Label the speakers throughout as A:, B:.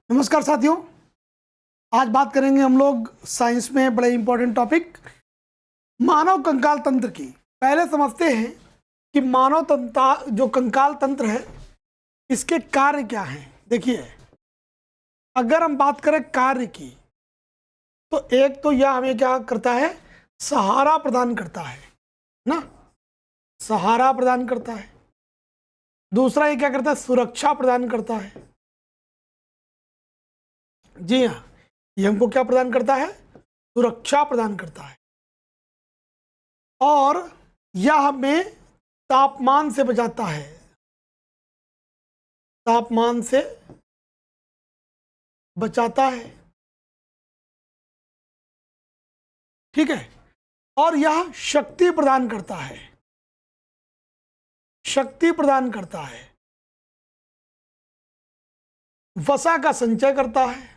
A: नमस्कार साथियों, आज बात करेंगे हम लोग साइंस में बड़े इंपॉर्टेंट टॉपिक मानव कंकाल तंत्र की। पहले समझते हैं कि मानव तंत्र जो कंकाल तंत्र है इसके कार्य क्या हैं। देखिए, अगर हम बात करें कार्य की तो एक तो यह हमें क्या करता है, सहारा प्रदान करता है ना, सहारा प्रदान करता है। दूसरा ये क्या करता है, सुरक्षा प्रदान करता है। जी हाँ, ये हमको क्या प्रदान करता है, सुरक्षा प्रदान करता है। और यह हमें तापमान से बचाता है, तापमान से बचाता है, ठीक है। और यह शक्ति प्रदान करता है, शक्ति प्रदान करता है। वसा का संचय करता है,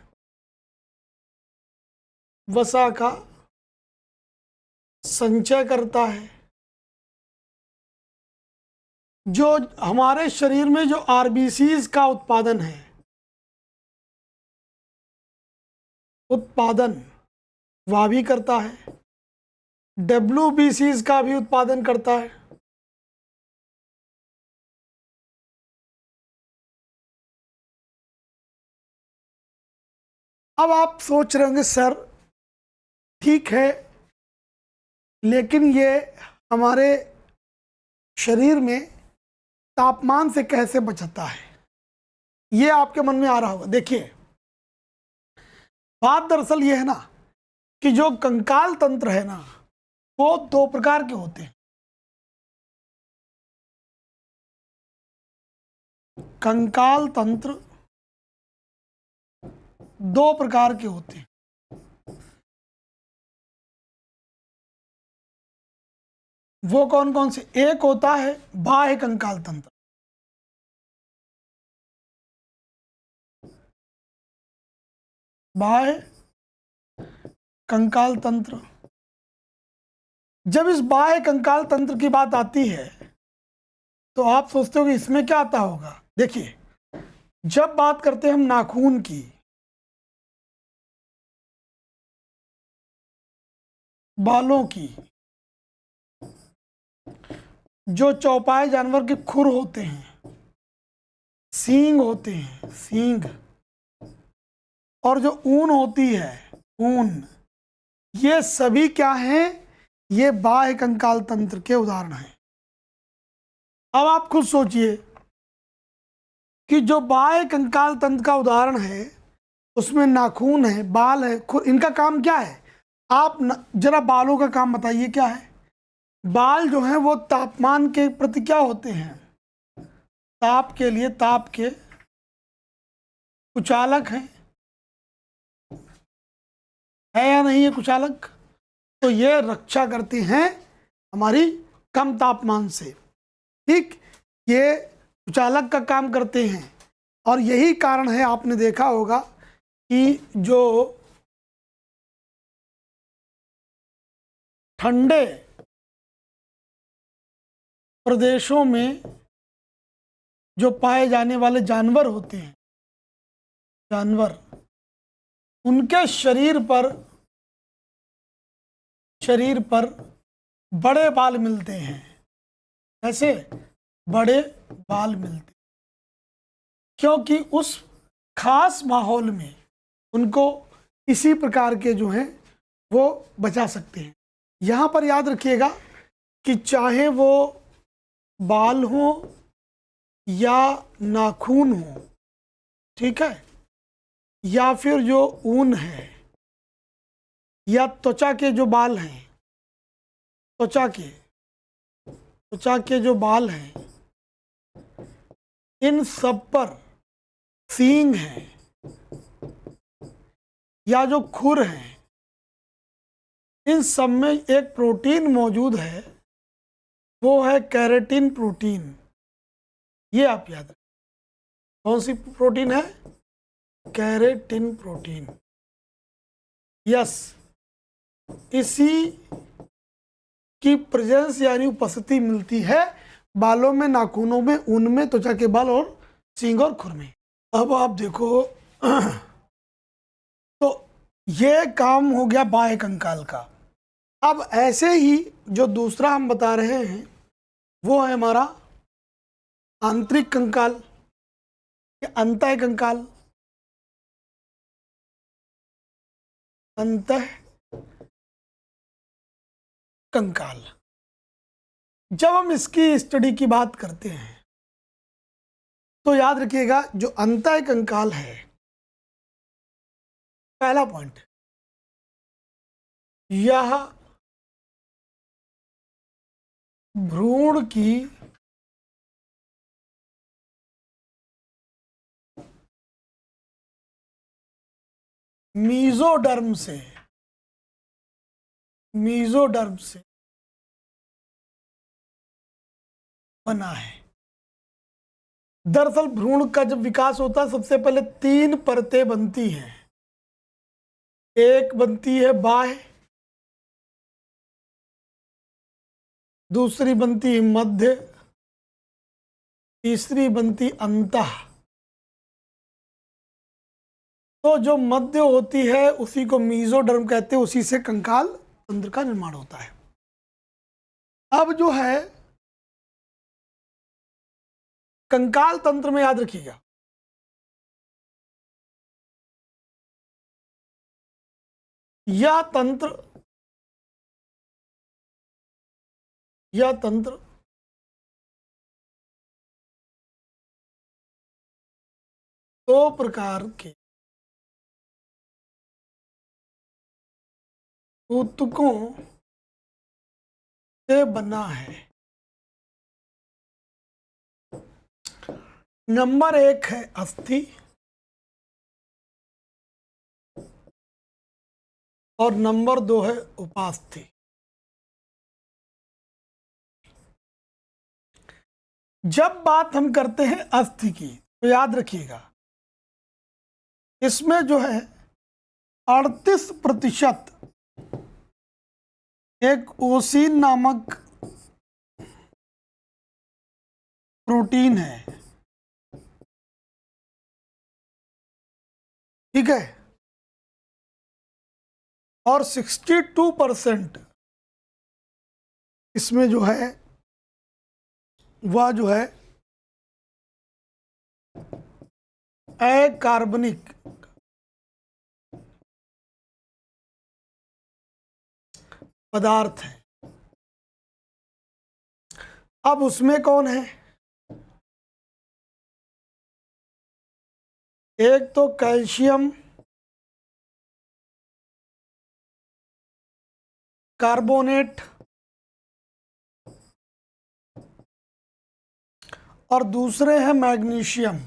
A: वसा का संचय करता है। जो हमारे शरीर में जो आरबीसीज का उत्पादन है, उत्पादन वह भी करता है। डब्ल्यूबीसीज का भी उत्पादन करता है। अब आप सोच रहे होंगे सर ठीक है, लेकिन ये हमारे शरीर में तापमान से कैसे बचाता है, ये आपके मन में आ रहा होगा। देखिए, बात दरअसल ये है ना कि जो कंकाल तंत्र है ना वो दो प्रकार के होते हैं। कंकाल तंत्र दो प्रकार के होते हैं। वो कौन कौन से? एक होता है बाह्य कंकाल तंत्र, बाह्य कंकाल तंत्र। जब इस बाह्य कंकाल तंत्र की बात आती है तो आप सोचते हो कि इसमें क्या आता होगा। देखिए, जब बात करते हैं हम नाखून की, बालों की, जो चौपाई जानवर के खुर होते हैं, सींग होते हैं, सींग, और जो ऊन होती है, ऊन, ये सभी क्या हैं, ये बाह्य कंकाल तंत्र के उदाहरण हैं। अब आप खुद सोचिए कि जो बाह्य कंकाल तंत्र का उदाहरण है उसमें नाखून है, बाल है, खुर, इनका काम क्या है? आप जरा बालों का काम बताइए क्या है। बाल जो हैं वो तापमान के प्रति क्या होते हैं, ताप के लिए, ताप के कुचालक हैं, है या नहीं है कुचालक? तो ये रक्षा करते हैं हमारी कम तापमान से, ठीक, ये कुचालक का काम करते हैं। और यही कारण है, आपने देखा होगा कि जो ठंडे प्रदेशों में जो पाए जाने वाले जानवर होते हैं, जानवर, उनके शरीर पर बड़े बाल मिलते हैं। कैसे? बड़े बाल मिलते हैं, क्योंकि उस खास माहौल में उनको इसी प्रकार के जो हैं वो बचा सकते हैं। यहाँ पर याद रखिएगा कि चाहे वो बाल हो या नाखून हो, ठीक है, या फिर जो ऊन है या त्वचा के जो बाल हैं, त्वचा के जो बाल हैं, इन सब पर सींग हैं या जो खुर हैं, इन सब में एक प्रोटीन मौजूद है, वो है केराटिन प्रोटीन। ये आप याद रखें। कौन सी प्रोटीन है? Keratin protein. यस, इसी की प्रेजेंस यानी उपस्थिति मिलती है बालों में, नाखूनों में, ऊन में, त्वचा के बाल और सींग और खुर में। अब आप देखो, तो ये काम हो गया बाह्य कंकाल का। अब ऐसे ही जो दूसरा हम बता रहे हैं वो है हमारा आंतरिक कंकाल या अंतः कंकाल। अंतः कंकाल, जब हम इसकी स्टडी की बात करते हैं तो याद रखिएगा जो अंतः कंकाल है, पहला पॉइंट, यह भ्रूण की मीजोडर्म से बना है। दरअसल भ्रूण का जब विकास होता है सबसे पहले 3 परतें बनती हैं। एक बनती है बाह्य, दूसरी बनती है मध्य, तीसरी बनती अंतः। तो जो मध्य होती है उसी को मीजोडर्म कहते हैं, उसी से कंकाल तंत्र का निर्माण होता है। अब जो है कंकाल तंत्र में याद रखिएगा यह तंत्र दो प्रकार के ऊतकों से बना है। नंबर 1 है अस्थि और नंबर 2 है उपास्थि। जब बात हम करते हैं अस्थि की तो याद रखिएगा इसमें जो है 38% एक ओसीन नामक प्रोटीन है, ठीक है, और 62% इसमें जो है वह जो है अकार्बनिक पदार्थ है। अब उसमें कौन है? एक तो कैल्शियम कार्बोनेट और दूसरे हैं मैग्नीशियम।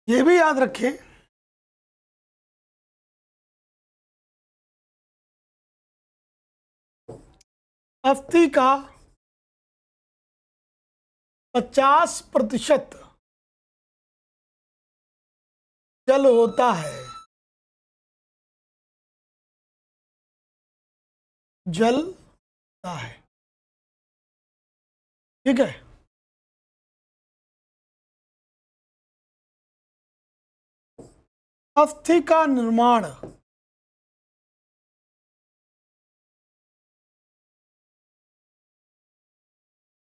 A: ये भी याद रखें अस्थि का 50% जल होता है, जल होता है, ठीक है। अस्थि का निर्माण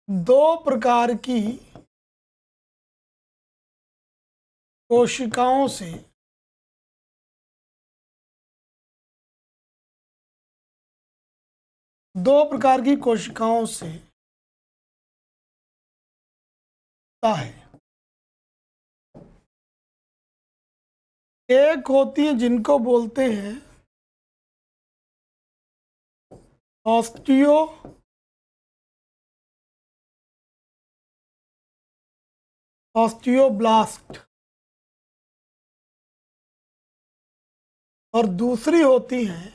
A: दो प्रकार की कोशिकाओं से होता है। एक होती है जिनको बोलते हैं ऑस्टियोब्लास्ट और दूसरी होती हैं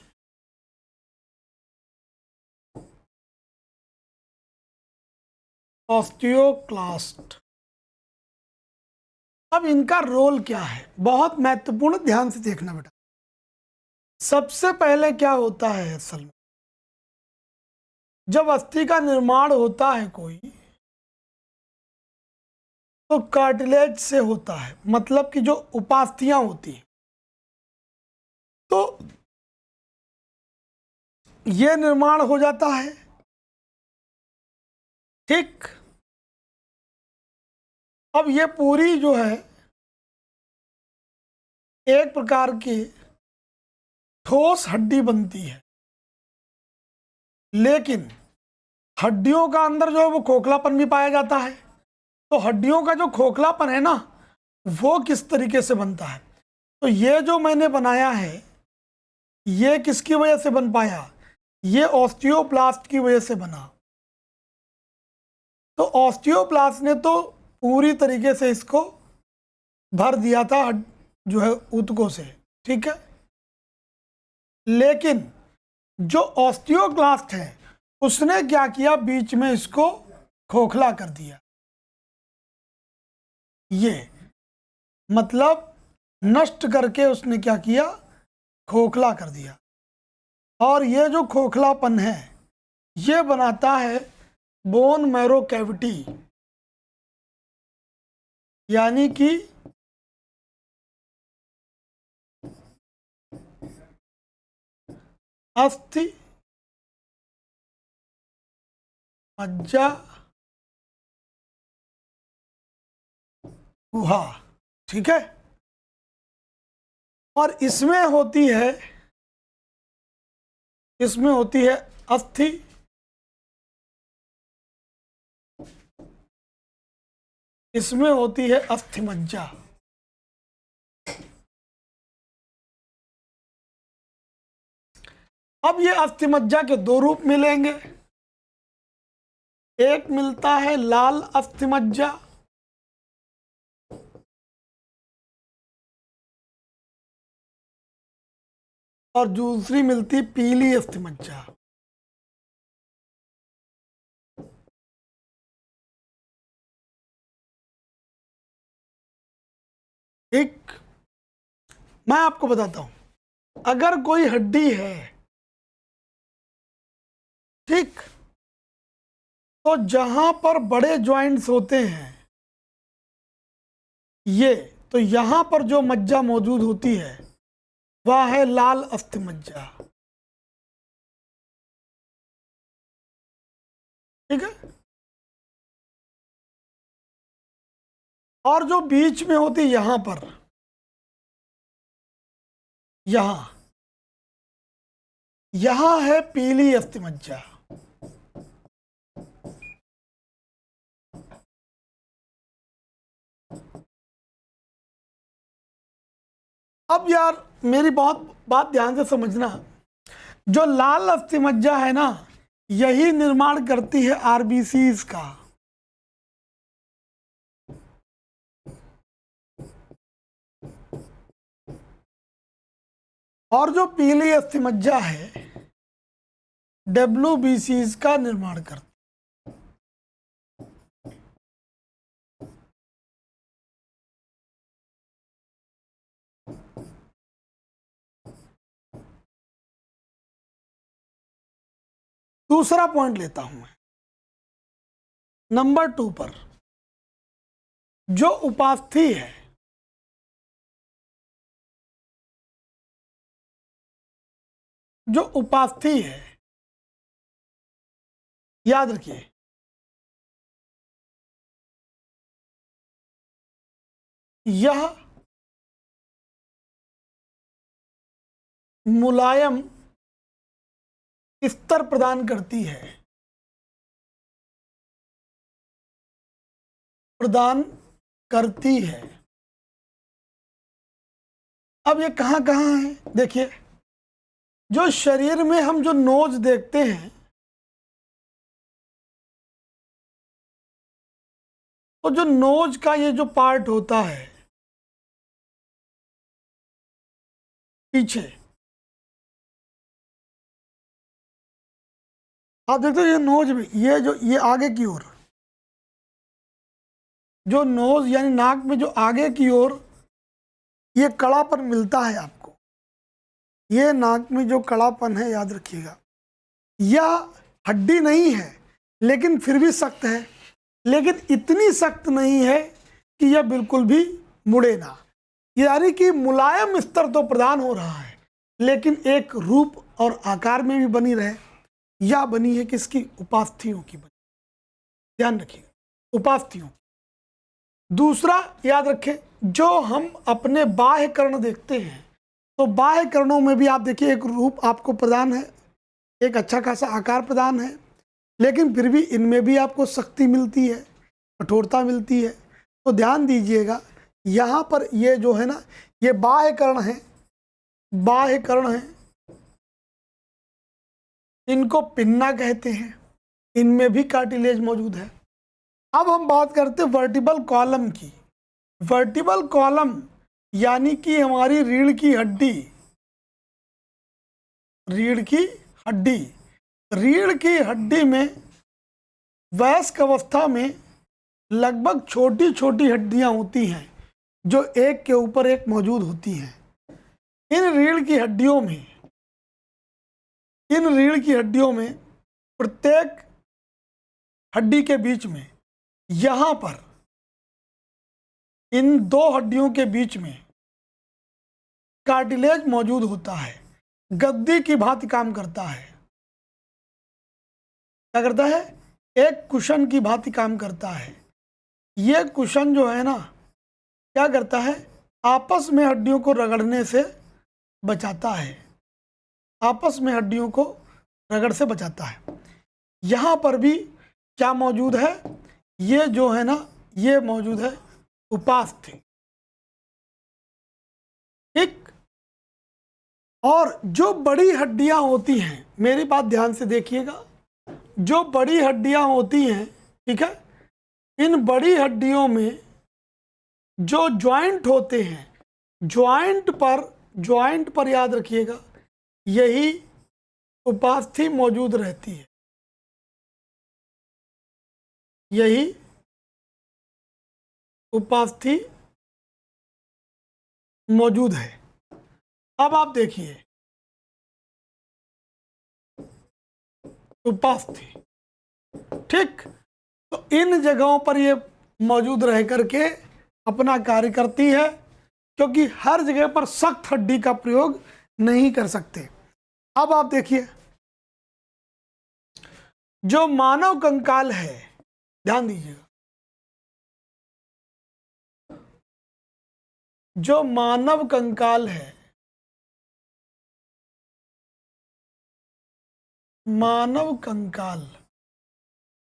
A: ऑस्टियोक्लास्ट। अब इनका रोल क्या है, बहुत महत्वपूर्ण, ध्यान से देखना बेटा। सबसे पहले क्या होता है असल में, जब अस्थि का निर्माण होता है कोई, तो कार्टिलेज से होता है, मतलब कि जो उपास्थियां होती हैं, तो ये निर्माण हो जाता है। ठीक, अब ये पूरी जो है एक प्रकार की ठोस हड्डी बनती है, लेकिन हड्डियों का अंदर जो है वो खोखलापन भी पाया जाता है। तो हड्डियों का जो खोखलापन है ना, वो किस तरीके से बनता है, तो ये जो मैंने बनाया है, ये किसकी वजह से बन पाया, ये ऑस्टियोप्लास्ट की वजह से बना। तो ऑस्टियोप्लास्ट ने तो पूरी तरीके से इसको भर दिया था जो है ऊतकों से, ठीक है। लेकिन जो ऑस्टियोक्लास्ट है उसने क्या किया, बीच में इसको खोखला कर दिया। ये मतलब नष्ट करके उसने क्या किया, खोखला कर दिया। और ये जो खोखलापन है ये बनाता है बोन मैरो कैविटी, यानी कि अस्थि मज्जा गुहा, ठीक है। और इसमें होती है अस्थि इसमें होती है अस्थि मज्जा। अब ये अस्थि मज्जा के दो रूप मिलेंगे, एक मिलता है लाल अस्थि मज्जा, और दूसरी मिलती पीली अस्थि मज्जा। ठीक, मैं आपको बताता हूं, अगर कोई हड्डी है, ठीक, तो जहां पर बड़े जॉइंट्स होते हैं ये, तो यहां पर जो मज्जा मौजूद होती है वह है लाल अस्थि मज्जा, ठीक है। और जो बीच में होती है यहां पर, यहां है पीली अस्थि मज्जा। अब यार मेरी बहुत बात ध्यान से समझना, जो लाल अस्थि मज्जा है ना, यही निर्माण करती है आरबीसीज का। और जो पीली अस्थि मज्जा है डब्ल्यूबीसीज का निर्माण करती। दूसरा पॉइंट लेता हूं मैं, नंबर 2 पर, जो उपास्थि है, जो उपास्थि है, याद रखिए, यह मुलायम स्तर प्रदान करती है, अब ये कहां कहां है, देखिए, जो शरीर में हम जो नोज देखते हैं, तो जो नोज का ये जो पार्ट होता है पीछे, आप देखते हो ये नोज में, ये आगे की ओर, जो नोज यानी नाक में जो आगे की ओर ये कड़ापन मिलता है आपको, ये नाक में जो कड़ापन है याद रखिएगा, यह हड्डी नहीं है लेकिन फिर भी सख्त है, लेकिन इतनी सख्त नहीं है कि यह बिल्कुल भी मुड़े ना। यानी कि मुलायम स्तर तो प्रदान हो रहा है लेकिन एक रूप और आकार में भी बनी रहे। यह बनी है किसकी? उपास्थियों की बनी। ध्यान रखिएगा, उपास्थियों। दूसरा याद रखें, जो हम अपने बाह्य कर्ण देखते हैं तो बाह्य कर्णों में भी आप देखिए एक रूप आपको प्रदान है, एक अच्छा खासा आकार प्रदान है, लेकिन फिर भी इनमें भी आपको शक्ति मिलती है, कठोरता मिलती है। तो ध्यान दीजिएगा, यहाँ पर ये जो है ना, ये बाह्य कर्ण है, बाह्य कर्ण है, इनको पिन्ना कहते हैं, इनमें भी कार्टिलेज मौजूद है। अब हम बात करते हैं वर्टिबल कॉलम की। वर्टिबल कॉलम यानी कि हमारी रीढ़ की हड्डी, रीढ़ की हड्डी, रीढ़ की हड्डी में वयस्क अवस्था में लगभग छोटी छोटी हड्डियां होती हैं जो एक के ऊपर एक मौजूद होती हैं। इन रीढ़ की हड्डियों में, इन रीढ़ की हड्डियों में प्रत्येक हड्डी के बीच में, यहाँ पर इन दो हड्डियों के बीच में कार्टिलेज मौजूद होता है, गद्दी की भांति काम करता है। क्या करता है? एक कुशन की भांति काम करता है। ये कुशन जो है ना, क्या करता है? आपस में हड्डियों को रगड़ने से बचाता है, आपस में हड्डियों को रगड़ से बचाता है। यहाँ पर भी क्या मौजूद है? ये जो है ना, ये मौजूद है उपास्थि। ठीक। और जो बड़ी हड्डियां होती हैं, मेरी बात ध्यान से देखिएगा, जो बड़ी हड्डियां होती हैं, ठीक है, इन बड़ी हड्डियों में जो ज्वाइंट होते हैं, ज्वाइंट पर याद रखिएगा यही उपास्थि मौजूद रहती है, यही उपास्थि मौजूद है। अब आप देखिए उपास्थि, ठीक, तो इन जगहों पर ये मौजूद रह करके अपना कार्य करती है, क्योंकि हर जगह पर सख्त हड्डी का प्रयोग नहीं कर सकते। अब आप देखिए जो मानव कंकाल है, ध्यान दीजिएगा, जो मानव कंकाल है, मानव कंकाल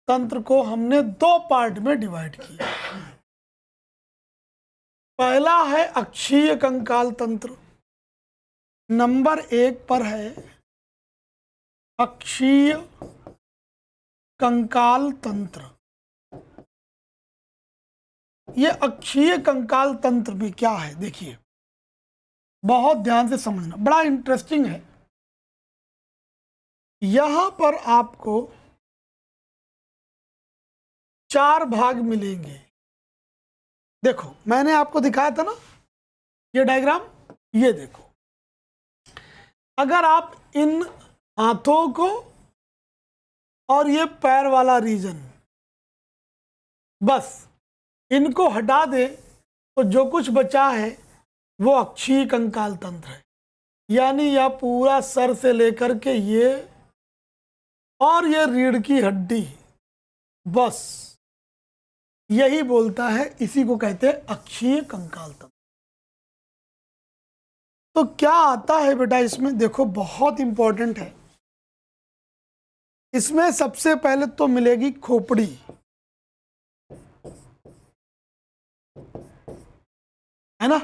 A: तंत्र को हमने दो पार्ट में डिवाइड किया। पहला है अक्षीय कंकाल तंत्र, नंबर 1 पर है अक्षीय कंकाल तंत्र। ये अक्षीय कंकाल तंत्र में क्या है देखिए, बहुत ध्यान से समझना, बड़ा इंटरेस्टिंग है। यहां पर आपको 4 भाग मिलेंगे। देखो मैंने आपको दिखाया था ना ये डायग्राम, ये देखो, अगर आप इन हाथों को और ये पैर वाला रीजन बस इनको हटा दे तो जो कुछ बचा है वो अक्षीय कंकाल तंत्र है। यानी यह पूरा सर से लेकर के ये और ये रीढ़ की हड्डी, बस यही बोलता है, इसी को कहते हैं अक्षीय कंकाल तंत्र। तो क्या आता है बेटा इसमें, देखो बहुत इंपॉर्टेंट है। इसमें सबसे पहले तो मिलेगी खोपड़ी, है ना,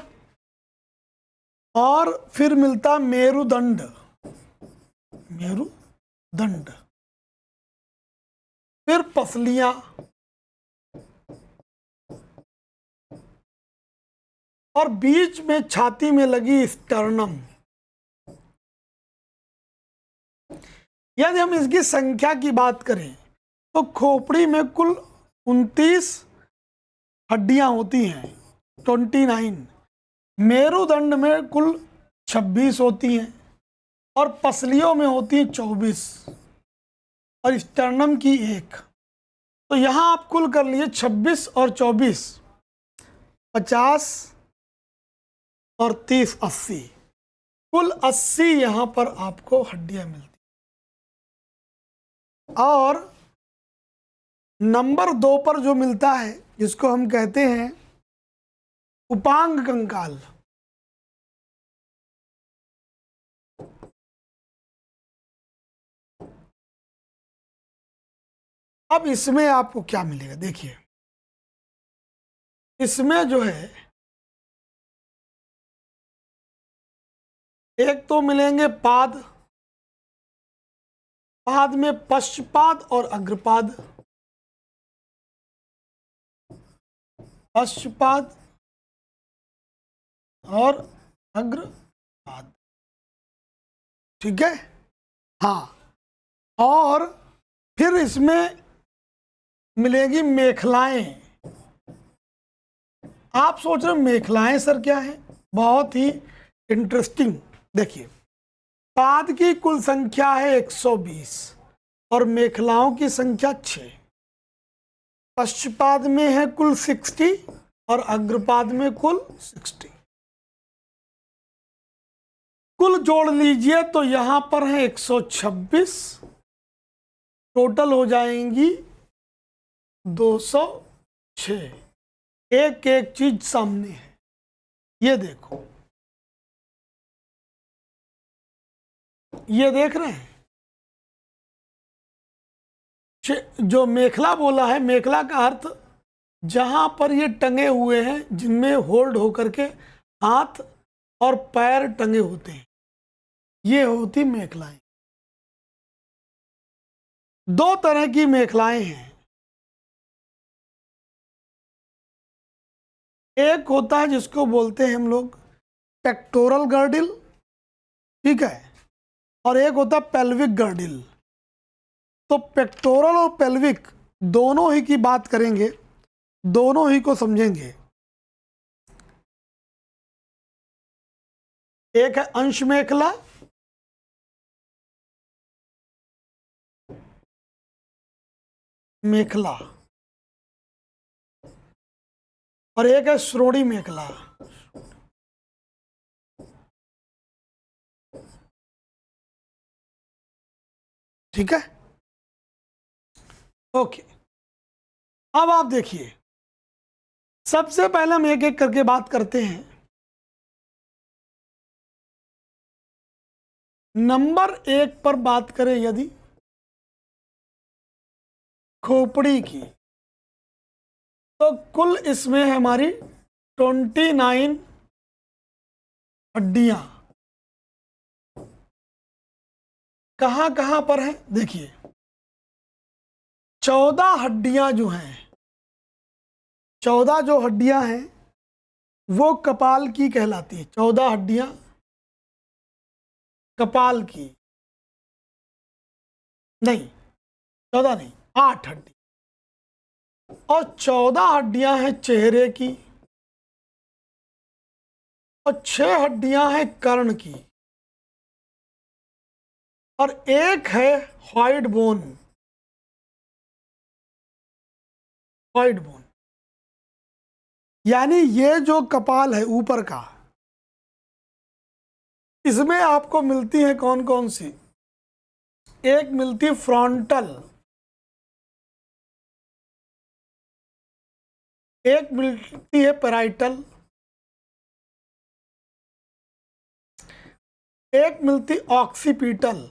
A: और फिर मिलता मेरुदंड, मेरुदंड, फिर पसलियां, और बीच में छाती में लगी स्टर्नम। यदि हम इसकी संख्या की बात करें तो खोपड़ी में कुल 29 हड्डियां होती हैं, 29। मेरुदंड में कुल 26 होती हैं, और पसलियों में होती है 24 और स्टर्नम की 1। तो यहाँ आप कुल कर लिए 26 और 24, 50 और 30, 80, कुल 80 यहाँ पर आपको हड्डियां मिलती। और नंबर 2 पर जो मिलता है जिसको हम कहते हैं उपांग कंकाल, अब इसमें आपको क्या मिलेगा देखिए, इसमें जो है एक तो मिलेंगे पाद, पाद में पश्चपाद और अग्रपाद, पश्चपाद और अग्रपाद, ठीक है। हाँ, और फिर इसमें मिलेगी मेखलाएं। आप सोच रहे हो मेखलाएं सर क्या है? बहुत ही इंटरेस्टिंग। देखिए, पाद की कुल संख्या है 120 और मेखलाओं की संख्या 6। पश्चपाद में है कुल 60 और अग्रपाद में कुल 60। कुल जोड़ लीजिए तो यहां पर है 126, टोटल हो जाएंगी 206। एक एक चीज सामने है, ये देखो, ये देख रहे हैं जो मेखला बोला है, मेखला का अर्थ जहां पर ये टंगे हुए हैं, जिनमें होल्ड होकर के हाथ और पैर टंगे होते हैं, ये होती मेखलाएं। 2 तरह की मेखलाएं हैं। एक होता है जिसको बोलते हैं हम लोग पेक्टोरल गर्डिल, ठीक है, और एक होता है पेल्विक गर्डिल। तो पेक्टोरल और पेल्विक दोनों ही की बात करेंगे, दोनों ही को समझेंगे। एक है अंश मेखला, मेखला, और एक है श्रोणी मेखला। ठीक है, ओके। अब आप देखिए, सबसे पहले हम एक एक करके बात करते हैं। नंबर 1 पर बात करें यदि खोपड़ी की, तो कुल इसमें है हमारी 29 हड्डियां। कहां कहां पर है देखिए, 14 हड्डियां जो हैं, 14 जो हड्डियां हैं वो कपाल की कहलाती है। 14 हड्डियां कपाल की, नहीं 14 नहीं, 8 हड्डी, और 14 हड्डियां हैं चेहरे की, और 6 हड्डियां हैं कर्ण की, और एक है व्हाइट बोन, व्हाइट बोन। यानी ये जो कपाल है ऊपर का, इसमें आपको मिलती है कौन कौन सी? एक मिलती फ्रंटल, एक मिलती है पैराइटल, एक मिलती ऑक्सीपिटल,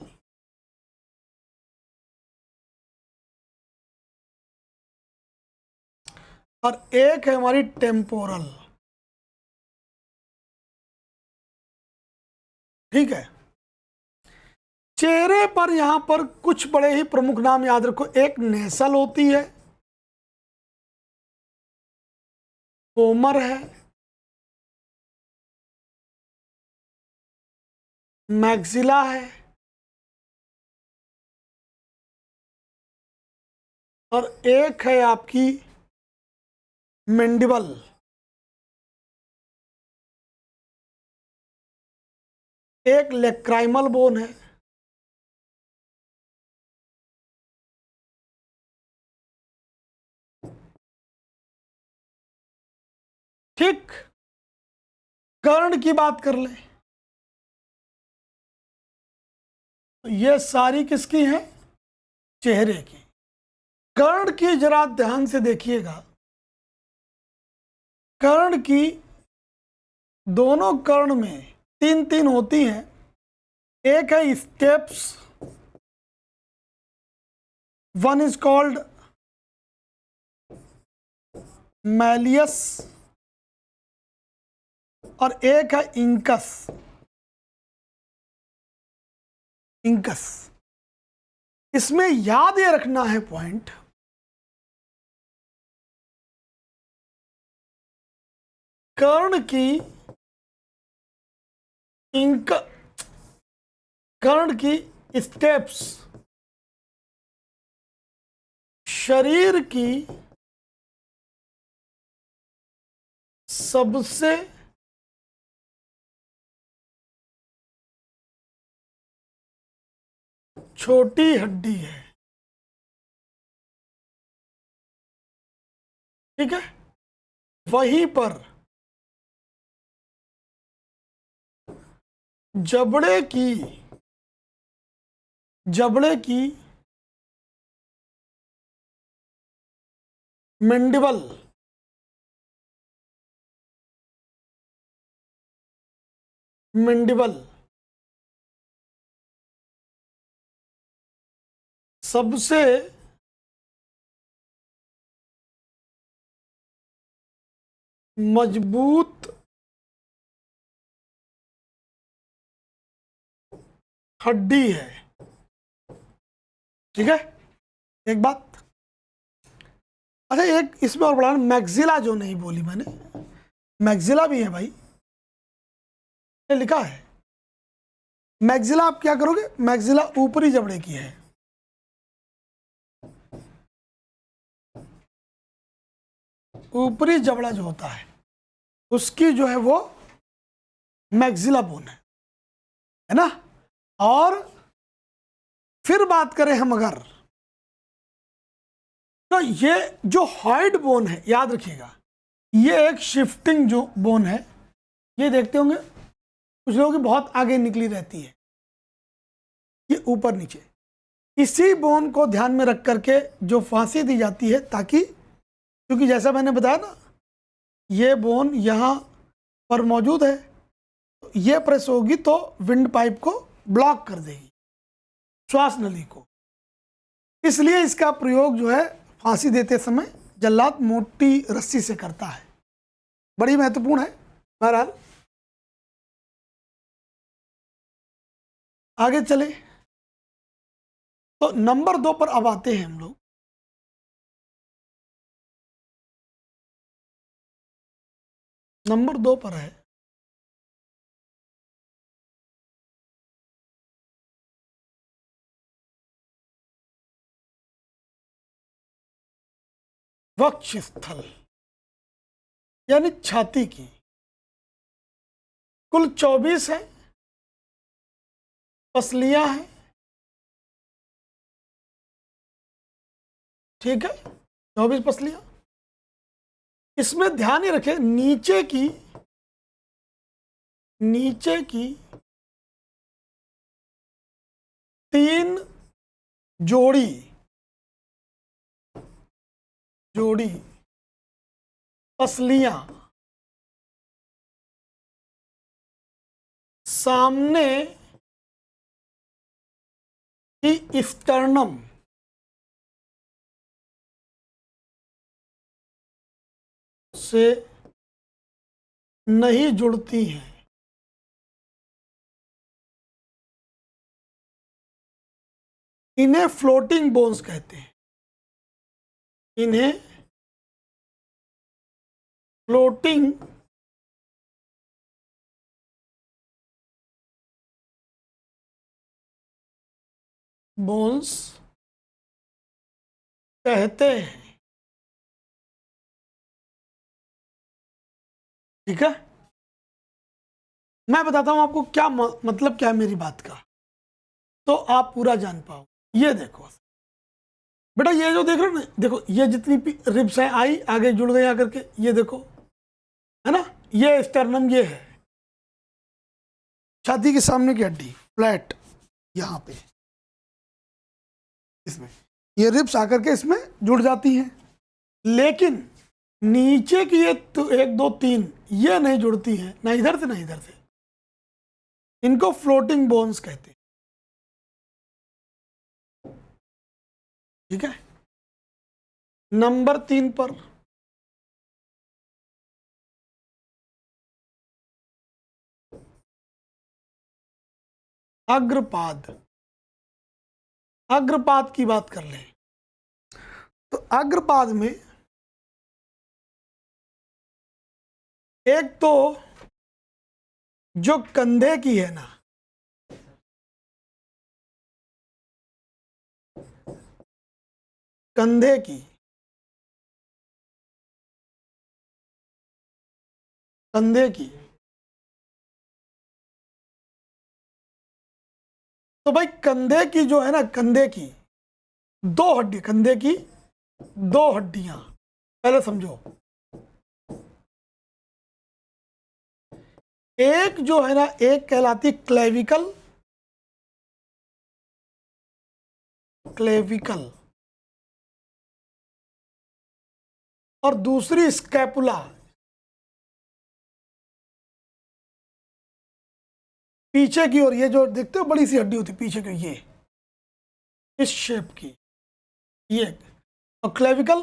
A: और एक है हमारी टेम्पोरल। ठीक है, चेहरे पर यहां पर कुछ बड़े ही प्रमुख नाम याद रखो। एक नेसल होती है, पोमर है, मैक्सिला है, और एक है आपकी मैंडिबल। एक लेक्राइमल बोन है, ठीक। कर्ण की बात कर ले, ये सारी किसकी हैं? चेहरे की। कर्ण की जरा ध्यान से देखिएगा, कर्ण की दोनों कर्ण में तीन तीन होती हैं। एक है steps, one is called malleus, और एक है इंकस। इंकस, इसमें याद ये रखना है पॉइंट, कर्ण की कर्ण की स्टेप्स शरीर की सबसे छोटी हड्डी है, ठीक है। वहीं पर जबड़े की मैंडिबल सबसे मजबूत हड्डी है, ठीक है। एक बात, अच्छा एक इसमें और बढ़ाना, मैक्सिला जो नहीं बोली मैंने, मैक्सिला भी है भाई, ये लिखा है। मैक्सिला आप क्या करोगे, मैक्सिला ऊपरी जबड़े की है, ऊपरी जबड़ा जो होता है उसकी जो है वो मैक्सिला बोन है ना। और फिर बात करें हम अगर, तो ये जो हॉइड बोन है, याद रखिएगा, ये एक शिफ्टिंग जो बोन है, ये देखते होंगे कुछ लोगों की बहुत आगे निकली रहती है, ये ऊपर नीचे। इसी बोन को ध्यान में रख करके जो फांसी दी जाती है, ताकि, क्योंकि जैसा मैंने बताया ना, ये बोन यहाँ पर मौजूद है, तो ये प्रेस होगी तो विंड पाइप को ब्लॉक कर देगी, श्वास नली को। इसलिए इसका प्रयोग जो है फांसी देते समय जल्लाद मोटी रस्सी से करता है, बड़ी महत्वपूर्ण है। बहरहाल आगे चले, तो नंबर 2 पर अब आते हैं हम लोग। नंबर 2 पर है वक्षस्थल, यानी छाती की। कुल 24 है, पसलियां हैं, ठीक है, 24 पसलियां। इसमें ध्यान ही रखें, नीचे की 3 जोड़ी पसलियां सामने की स्टर्नम से नहीं जुड़ती हैं, इन्हें फ्लोटिंग बोन्स कहते हैं। इन्हें फ्लोटिंग बोन्स कहते हैं, ठीक है। मैं बताता हूं आपको क्या मतलब क्या है मेरी बात का, तो आप पूरा जान पाओ। ये देखो बेटा, ये जो देख रहे हो ना, देखो ये जितनी रिब्स हैं आई आगे जुड़ गई आकर के, ये देखो, है ना, ये स्टर्नम, ये है छाती के सामने की हड्डी फ्लैट, यहाँ पे इसमें ये रिब्स आकर के इसमें जुड़ जाती हैं, लेकिन नीचे की ये तो 1 2 3 ये नहीं जुड़ती हैं, ना इधर से ना इधर से। इनको फ्लोटिंग बोन्स कहते हैं। ठीक है, नंबर 3 पर अग्रपाद। अग्रपाद की बात कर लें तो अग्रपाद में एक तो जो कंधे की है ना, कंधे की, कंधे की, तो भाई कंधे की जो है ना, कंधे की 2 हड्डी, कंधे की 2 हड्डियां पहले समझो। एक जो है ना, एक कहलाती क्लेविकल, क्लेविकल, और दूसरी स्कैपुला। पीछे की ओर ये जो देखते हो बड़ी सी हड्डी होती है पीछे की, ये इस शेप की, ये, और क्लेविकल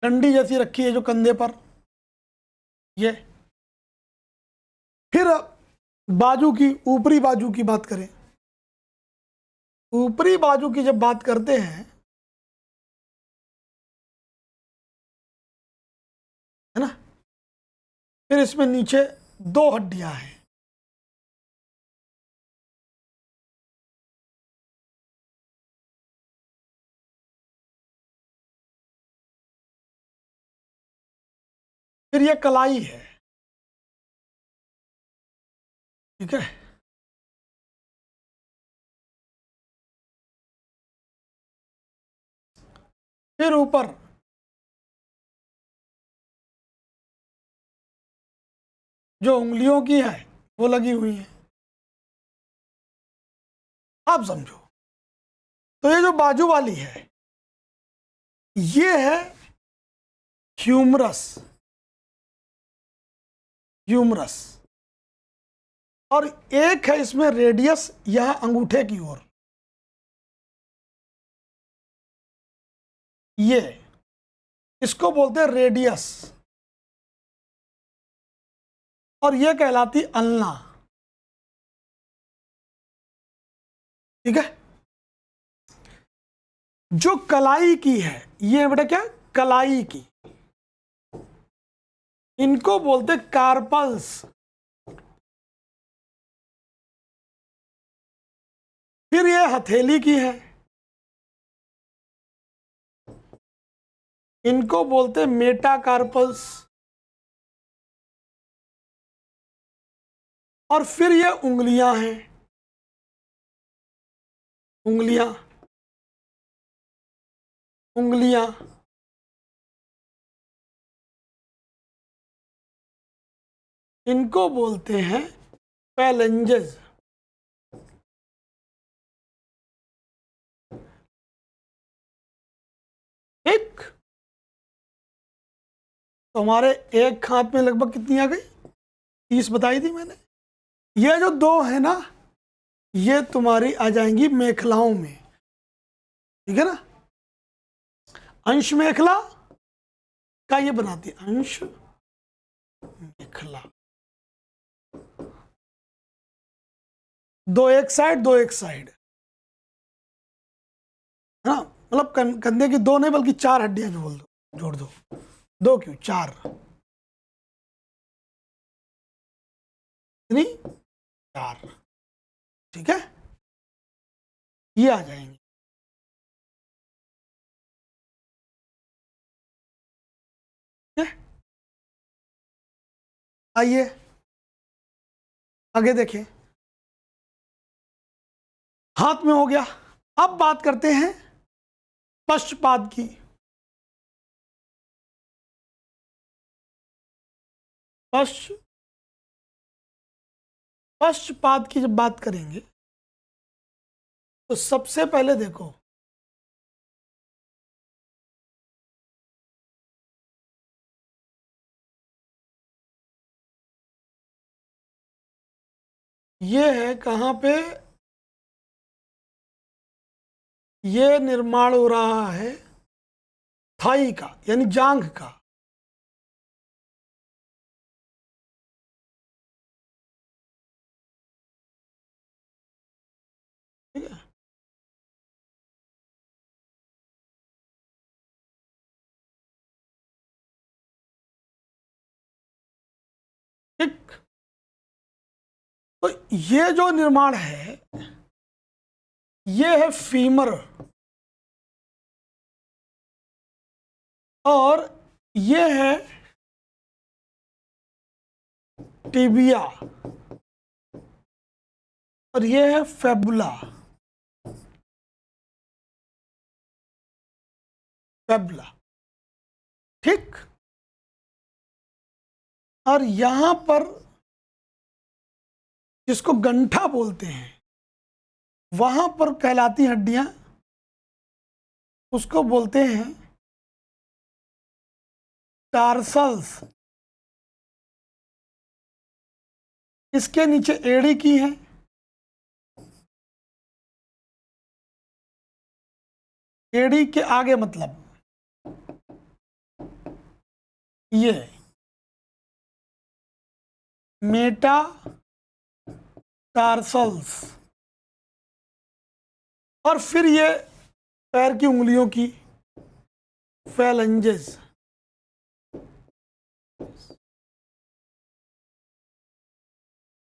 A: डंडी जैसी रखी है जो कंधे पर, ये। फिर बाजू की, ऊपरी बाजू की बात करें, ऊपरी बाजू की जब बात करते हैं, है ना, फिर इसमें नीचे 2 हड्डियां हैं। फिर ये कलाई है। ठीक है, फिर ऊपर जो उंगलियों की है वो लगी हुई है। आप समझो, तो ये जो बाजू वाली है ये है ह्यूमरस, ह्यूमरस, और एक है इसमें रेडियस, यह अंगूठे की ओर, ये, इसको बोलते हैं रेडियस, और ये कहलाती अल्ना। ठीक है, जो कलाई की है, ये बेटा क्या, कलाई की, इनको बोलते कार्पल्स। फिर ये हथेली की है, इनको बोलते मेटाकार्पल्स। और फिर ये उंगलियां हैं, उंगलियां, उंगलियां, इनको बोलते हैं पैलेंजेस। ठीक, तो हमारे एक हाथ में लगभग कितनी आ गई, 30 बताई थी मैंने। ये जो 2 है ना, ये तुम्हारी आ जाएंगी मेखलाओं में। ठीक है ना, अंश मेखला का ये बनाती है, अंश मेखला, 2 एक साइड 2 एक साइड, है ना, मतलब कंधे की 2 नहीं बल्कि 4 हड्डियां जोड़ दो, 2 क्यों 4, कितनी, 4। ठीक है, ये आ जाएंगे। ठीक है, आइए आगे देखें, हाथ में हो गया। अब बात करते हैं पश्चपाद की। पश्चपाद की जब बात करेंगे तो सबसे पहले देखो, ये है कहां पे, ये निर्माण हो रहा है थाई का, यानी जांघ का। ठीक है, ठीक। तो ये जो निर्माण है ये है फीमर, और ये है टिबिया, और ये है फेबुला। फेबुला, ठीक। और यहां पर जिसको गंठा बोलते हैं, वहां पर कहलाती हड्डियां, उसको बोलते हैं टार्सल्स। इसके नीचे एड़ी की है, एड़ी के आगे मतलब ये मेटा टार्सल्स, और फिर ये पैर की उंगलियों की फेलेंजेस।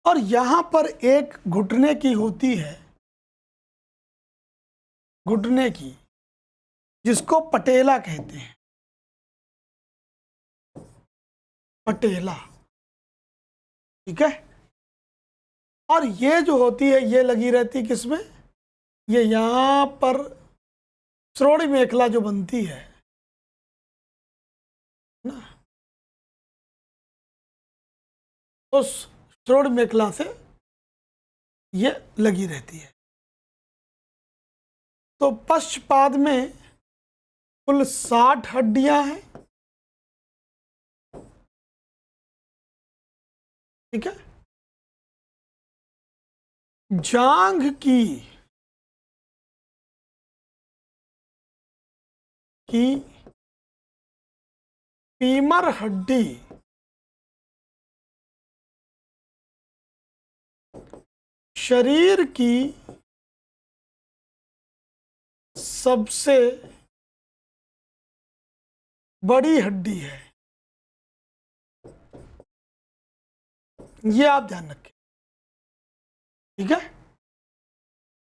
A: और यहां पर एक घुटने की होती है, घुटने की, जिसको पटेला कहते हैं, पटेला। ठीक है, और ये जो होती है ये लगी रहती किसमें, ये यहां पर श्रोणि मेखला जो बनती है ना, उस श्रोणि मेखला से ये लगी रहती है। तो पश्चपाद में कुल 60 हड्डियां हैं। ठीक है, जांघ की फीमर हड्डी शरीर की सबसे बड़ी हड्डी है। ये आप ध्यान रखें। ठीक है,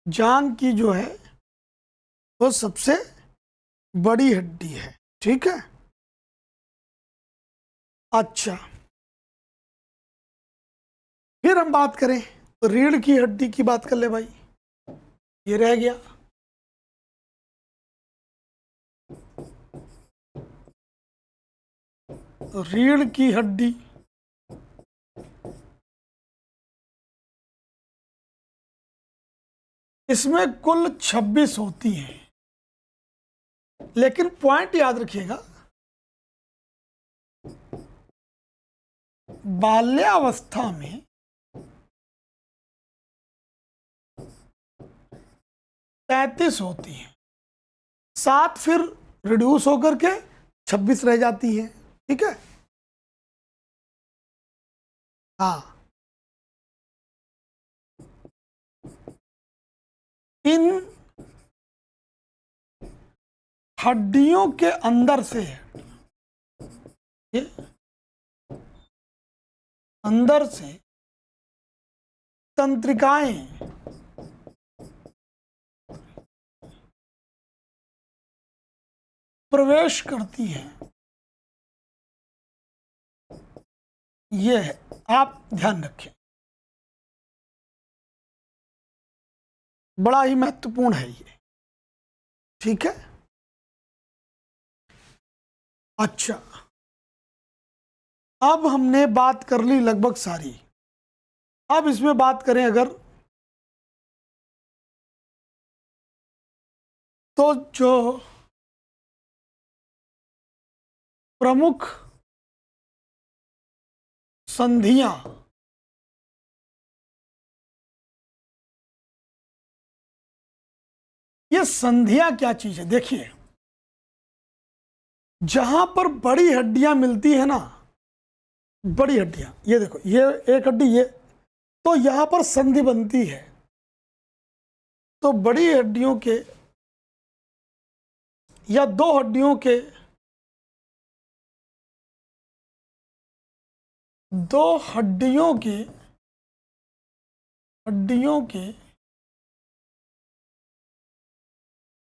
A: जांघ की जो है वो सबसे बड़ी हड्डी है। ठीक है, अच्छा, फिर हम बात करें तो रीढ़ की हड्डी की बात कर ले भाई, ये रह गया। तो रीढ़ की हड्डी, इसमें कुल 26 होती हैं, लेकिन पॉइंट याद रखिएगा, बाल्यावस्था में 33 होती हैं, 7 फिर रिड्यूस होकर के 26 रह जाती है। ठीक है, हाँ, इन हड्डियों के अंदर से, ये अंदर से तंत्रिकाएं प्रवेश करती हैं। ये है, आप ध्यान रखें। बड़ा ही महत्वपूर्ण है ये, ठीक है। अच्छा, अब हमने बात कर ली लगभग सारी। अब इसमें बात करें अगर, तो जो प्रमुख संधियां, ये संधियां क्या चीज है? देखिए, जहां पर बड़ी हड्डियां मिलती है ना, बड़ी हड्डियां, ये देखो, ये एक हड्डी, ये, तो यहां पर संधि बनती है। तो बड़ी हड्डियों के या दो हड्डियों के, दो हड्डियों के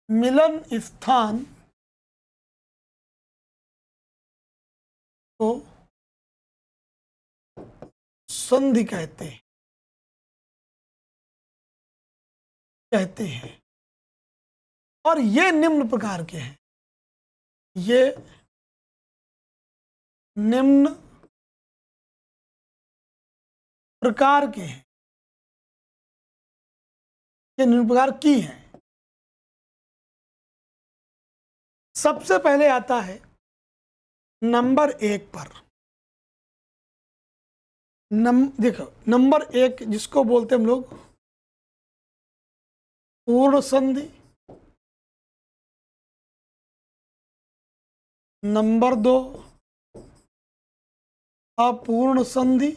A: मिलन स्थान को संधि कहते हैं। और ये निम्न प्रकार के हैं, ये निम्न प्रकार के हैं, ये निम्न प्रकार की हैं। सबसे पहले आता है नंबर 1 पर, देखो, नंबर 1 जिसको बोलते हैं हम लोग पूर्ण संधि, नंबर 2 अपूर्ण संधि,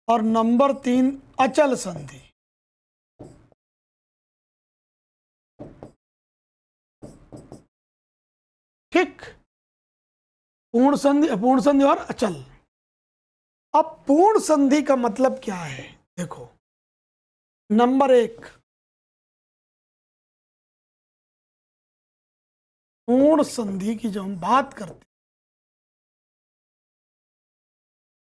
A: और नंबर 3 अचल संधि। ठीक, पूर्ण संधि, अपूर्ण संधि और अचल। अब पूर्ण संधि का मतलब क्या है? देखो, नंबर 1 पूर्ण संधि की जब हम बात करते,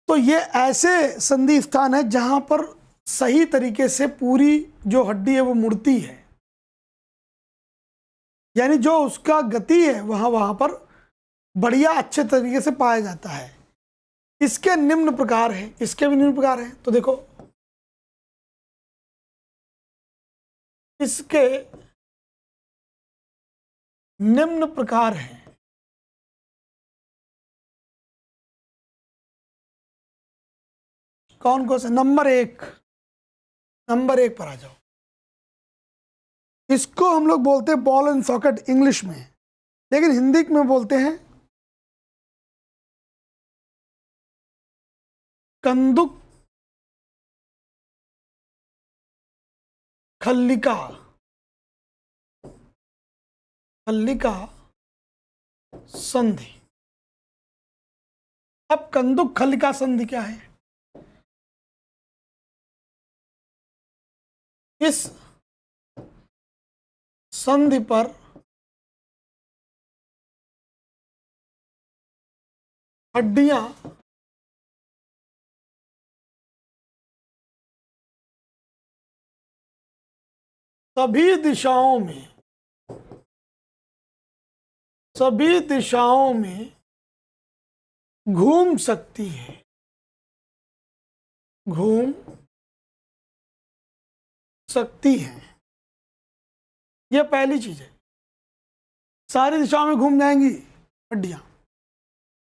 A: तो ये ऐसे संधि स्थान है जहां पर सही तरीके से पूरी जो हड्डी है वो मुड़ती है, यानी जो उसका गति है वहां पर बढ़िया अच्छे तरीके से पाया जाता है। इसके निम्न प्रकार हैं, इसके भी निम्न प्रकार हैं। तो देखो, इसके निम्न प्रकार हैं, कौन कौन से? नंबर 1 पर आ जाओ। इसको हम लोग बोलते हैं बॉल एंड सॉकेट इंग्लिश में, लेकिन हिंदी में बोलते हैं कंदुक खल्लिका संधि। अब कंदुक खल्लिका संधि क्या है? इस संधि पर हड्डियां सभी दिशाओं में घूम सकती है, यह पहली चीज है। सारी दिशाओं में घूम जाएंगी हड्डियां।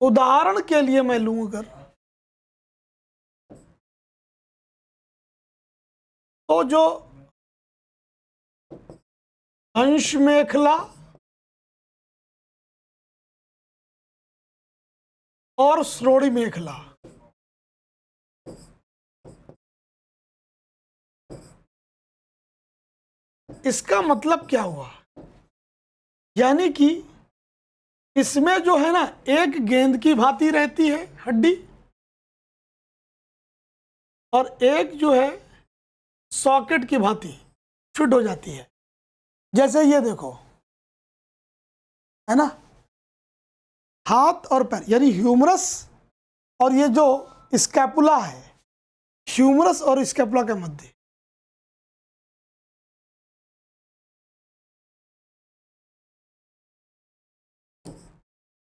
A: उदाहरण के लिए मैं लूं अगर, तो जो अंश मेखला और श्रोणि मेखला, इसका मतलब क्या हुआ? यानी कि इसमें जो है ना, एक गेंद की भांति रहती है हड्डी, और एक जो है सॉकेट की भांति फिट हो जाती है। जैसे ये देखो, है ना, हाथ और पैर, यानी ह्यूमरस और ये जो स्कैपुला है, ह्यूमरस और स्कैपुला के मध्य।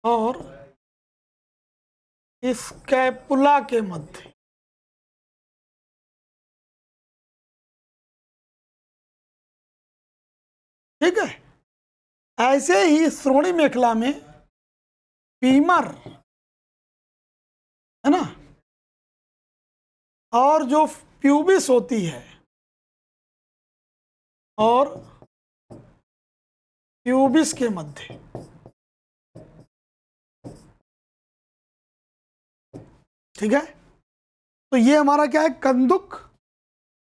A: और स्कैपुला के मध्य। ठीक है, ऐसे ही श्रोणि मेखला में फीमर है ना, और जो प्यूबिस होती है, और प्यूबिस के मध्य। ठीक है, तो ये हमारा क्या है, कंदुक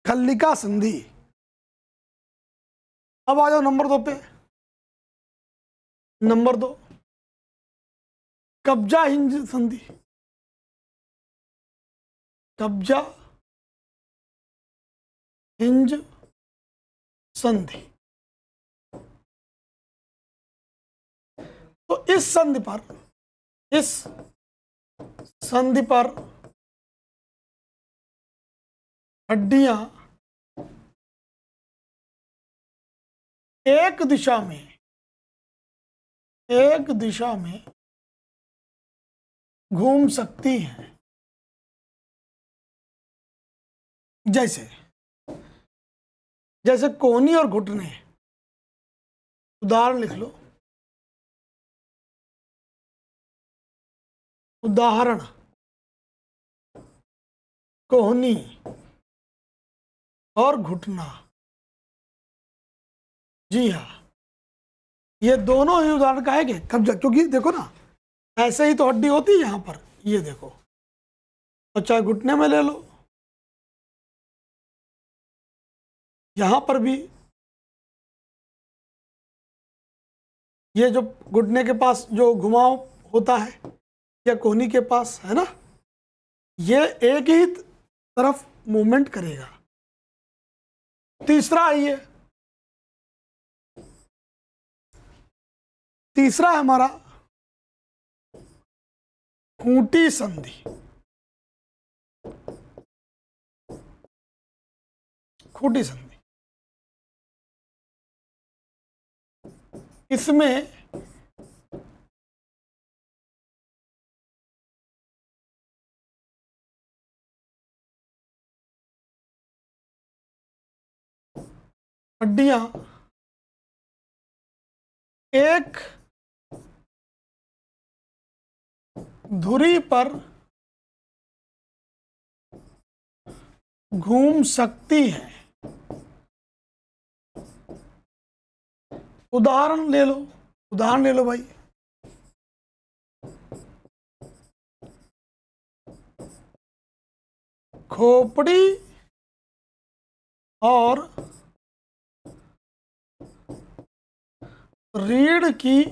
A: खल्लिका संधि। अब आ जाओ नंबर 2 पे। नंबर 2, कब्जा हिंज संधि। कब्जा हिंज संधि। तो इस संधि पर हड्डियां एक दिशा में घूम सकती हैं। जैसे कोहनी और घुटने। उदाहरण लिख लो। उदाहरण, कोहनी और घुटना। जी हाँ, ये दोनों ही उदाहरण का है कि कब्जा, क्योंकि देखो ना, ऐसे ही तो हड्डी होती है यहां पर, ये देखो, और चाहे घुटने में ले लो, यहां पर भी ये जो घुटने के पास जो घुमाव होता है, या कोहनी के पास है ना, ये एक ही तरफ मूवमेंट करेगा। तीसरा आइए, तीसरा है हमारा खूंटी संधि। खूंटी संधि, इसमें हड्डियां एक धुरी पर घूम सकती है। उदाहरण ले लो भाई। खोपड़ी और रीढ़ की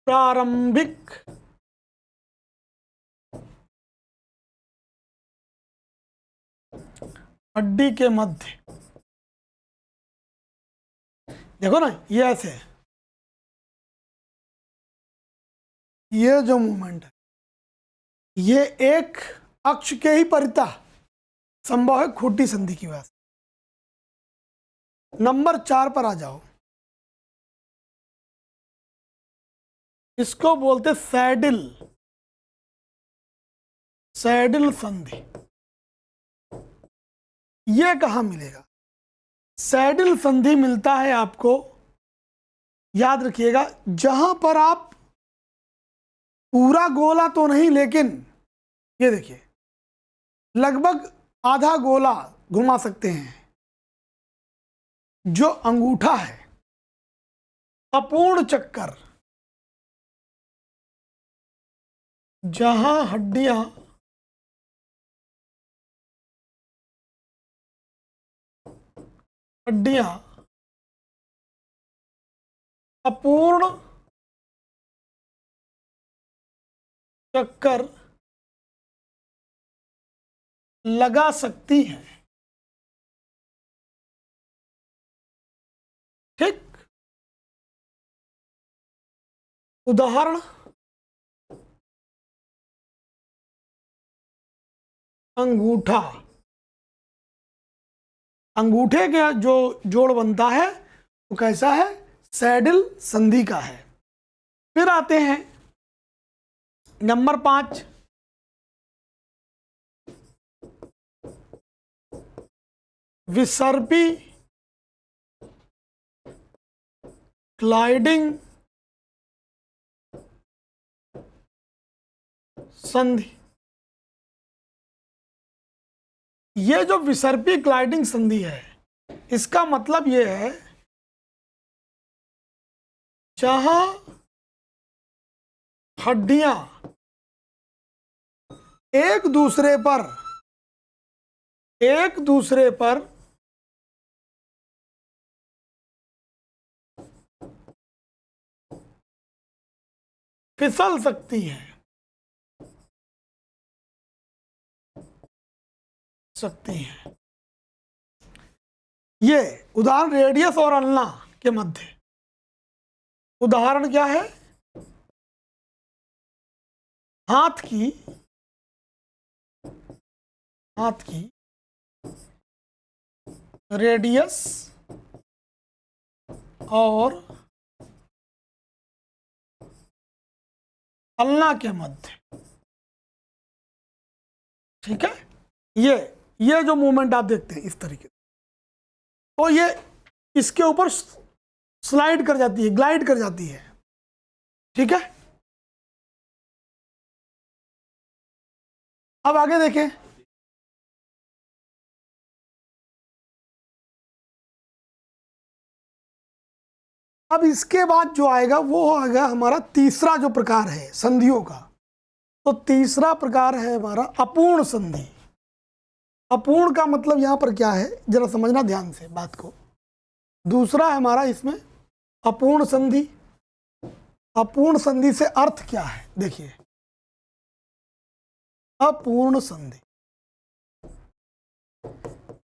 A: प्रारंभिक हड्डी के मध्य। देखो ना, ये ऐसे है, ये जो मूवमेंट है, ये एक अक्ष के ही परितः संभव है खूंटी संधि की वजह से। नंबर 4 पर आ जाओ। इसको बोलते सैडिल संधि। ये कहां मिलेगा? सैडिल संधि मिलता है आपको, याद रखिएगा, जहां पर आप पूरा गोला तो नहीं, लेकिन ये देखिए, लगभग आधा गोला घुमा सकते हैं। जो अंगूठा है, अपूर्ण चक्कर, जहां हड्डियां अपूर्ण चक्कर लगा सकती हैं। ठीक, उदाहरण, अंगूठा, अंगूठे का जो जोड़ बनता है वो कैसा है, सैडिल संधि का है। फिर आते हैं नंबर 5, विसर्पी ग्लाइडिंग संधि। ये जो विसर्पी ग्लाइडिंग संधि है, इसका मतलब ये है जहां हड्डियां एक दूसरे पर फिसल सकती हैं, ये उदाहरण रेडियस और अल्ना के मध्य। उदाहरण क्या है, हाथ की रेडियस और अल्ना के मध्य। ठीक है, ये जो मूवमेंट आप देखते हैं इस तरीके से, तो ये इसके ऊपर स्लाइड कर जाती है, ग्लाइड कर जाती है। ठीक है, अब आगे देखें। अब इसके बाद जो आएगा वो आएगा हमारा तीसरा जो प्रकार है संधियों का। तो तीसरा प्रकार है हमारा अपूर्ण संधि। अपूर्ण का मतलब यहां पर क्या है, जरा समझना ध्यान से बात को। दूसरा है हमारा इसमें अपूर्ण संधि। अपूर्ण संधि से अर्थ क्या है, देखिए, अपूर्ण संधि,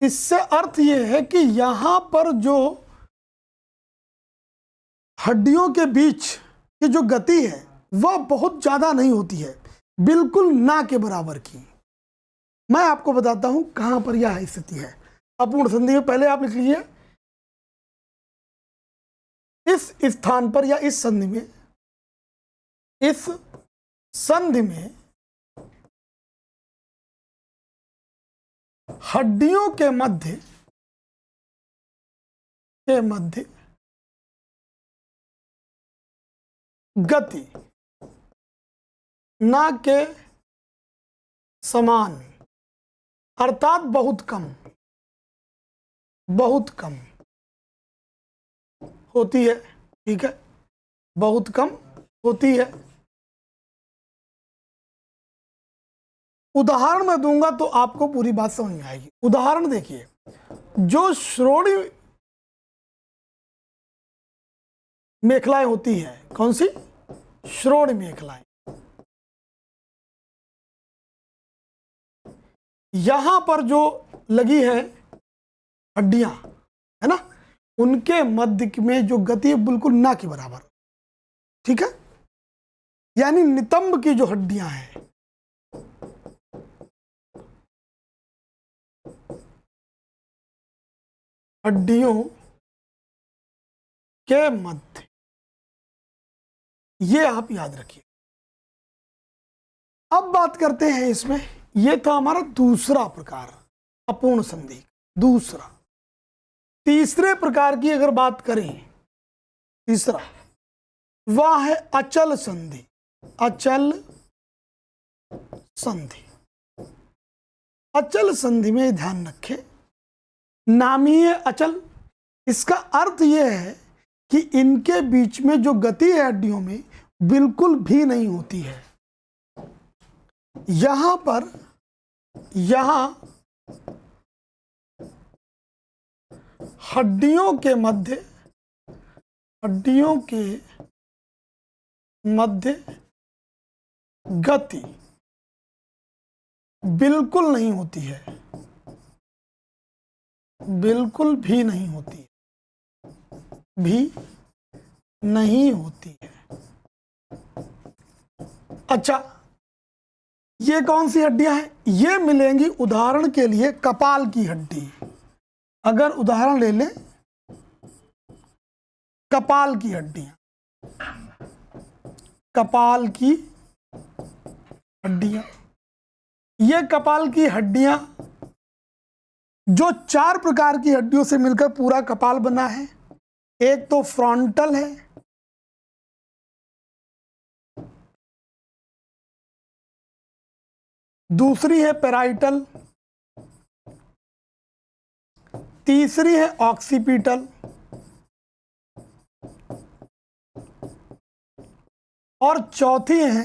A: इससे अर्थ यह है कि यहां पर जो हड्डियों के बीच की जो गति है वह बहुत ज्यादा नहीं होती है, बिल्कुल ना के बराबर की। मैं आपको बताता हूं कहां पर यह स्थिति है अपूर्ण संधि में। पहले आप लिख लीजिए, इस स्थान पर या इस संधि में हड्डियों के मध्य गति ना के समान, अर्थात बहुत कम होती है। ठीक है, बहुत कम होती है। उदाहरण मैं दूंगा तो आपको पूरी बात समझ में आएगी। उदाहरण देखिए, जो श्रोणि मेखलाएं होती हैं, कौन सी, श्रोणि मेखलाएं, यहां पर जो लगी है हड्डियां है ना, उनके मध्य में जो गति है बिल्कुल ना के बराबर। ठीक है, यानी नितंब की जो हड्डियां हैं, हड्डियों के मध्य, ये आप याद रखिए। अब बात करते हैं इसमें, ये था हमारा दूसरा प्रकार अपूर्ण संधि। दूसरा, तीसरे प्रकार की अगर बात करें, तीसरा वह है अचल संधि। अचल संधि, अचल संधि में ध्यान रखें, नामीय अचल, इसका अर्थ यह है कि इनके बीच में जो गति है हड्डियों में बिल्कुल भी नहीं होती है। यहां हड्डियों के मध्य गति बिल्कुल नहीं होती है, बिल्कुल भी नहीं होती है। अच्छा, ये कौन सी हड्डियां हैं? ये मिलेंगी उदाहरण के लिए कपाल की हड्डी। अगर उदाहरण ले लें कपाल की हड्डियां, कपाल की हड्डियां, ये कपाल की हड्डियां जो 4 प्रकार की हड्डियों से मिलकर पूरा कपाल बना है। एक तो फ्रंटल है, दूसरी है पैराइटल, तीसरी है ऑक्सीपिटल और चौथी है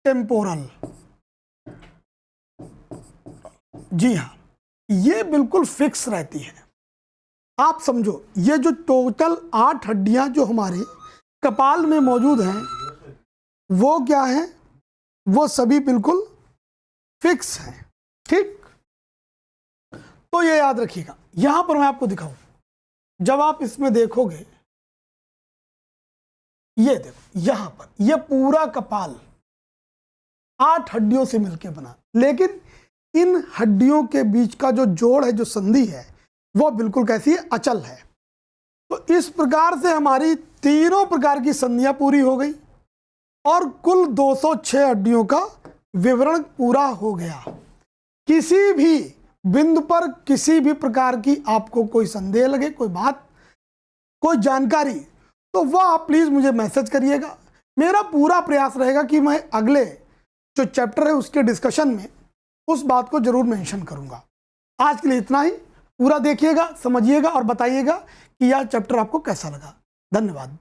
A: टेम्पोरल। जी हाँ, ये बिल्कुल फिक्स रहती है। आप समझो, ये जो टोटल 8 हड्डियां जो हमारे कपाल में मौजूद हैं वो क्या है? वो सभी बिल्कुल फिक्स हैं। ठीक, तो ये याद रखिएगा। यहां पर मैं आपको दिखाऊं, जब आप इसमें देखोगे, ये देखो यहां पर ये पूरा कपाल 8 हड्डियों से मिलकर बना, लेकिन इन हड्डियों के बीच का जो जोड़ है, जो संधि है, वो बिल्कुल कैसी है? अचल है। तो इस प्रकार से हमारी तीनों प्रकार की संधियां पूरी हो गई और कुल 206 हड्डियों का विवरण पूरा हो गया। किसी भी बिंदु पर किसी भी प्रकार की आपको कोई संदेह लगे, कोई बात, कोई जानकारी, तो वह आप प्लीज मुझे मैसेज करिएगा। मेरा पूरा प्रयास रहेगा कि मैं अगले जो चैप्टर है उसके डिस्कशन में उस बात को जरूर मेंशन करूंगा। आज के लिए इतना ही। पूरा देखिएगा, समझिएगा और बताइएगा कि यह चैप्टर आपको कैसा लगा। धन्यवाद।